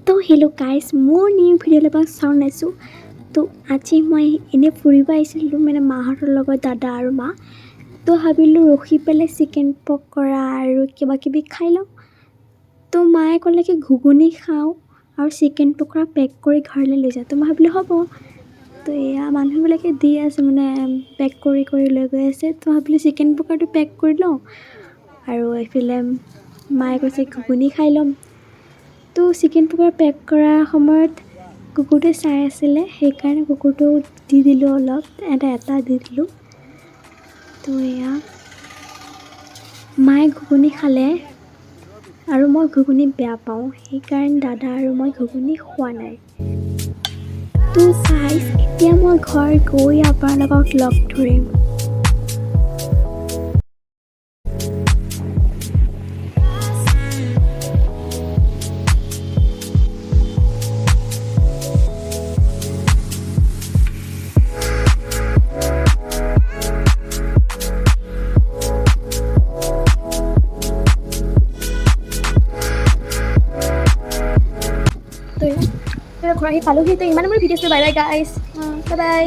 তো hello' guys মোৰ new ভিডিঅ'লৈ পৰা চাউণ্ড আছোঁ। তো আজি মই এনেই ফুৰিব আহিছিলোঁ মানে মাহঁতৰ লগত দাদা আৰু মা। তো ভাবিলোঁ ৰখি পেলাই চিকেন পকৰা আৰু কিবা কিবি খাই লওঁ। তো মায়ে ক'লে কি ঘুগুনি খাওঁ আৰু চিকেন পকৰা পেক কৰি ঘৰলৈ লৈ যাওঁ। তো মই ভাবিলোঁ হ'ব। তো এয়া মানুহবিলাকে দি আছে মানে পেক কৰি লৈ গৈ আছে। তো ভাবিলোঁ চিকেন পকৰাটো পেক কৰি লওঁ আৰু এইফালে মায়ে কৈছে ঘুগুনি খাই ল'ম। তো চিকেন পকৰা পেক কৰাৰ সময়ত কুকুৰটোৱে চাই আছিলে, সেইকাৰণে কুকুৰটো দি দিলোঁ অলপ, এটা দি দিলোঁ। তো এয়া মায়ে ঘুগুনি খালে আৰু মই ঘুগুনি বেয়া পাওঁ, সেইকাৰণে দাদা আৰু মই ঘুগুনি খোৱা নাই। তো গাইজ এতিয়া মই ঘৰ গৈ আপোনালোকক লগ ধৰিম। তো ঘৰ আহি পালোহি। তো ইমানে মোৰ ভিডিঅ'টো, bye bye guys, bye bye.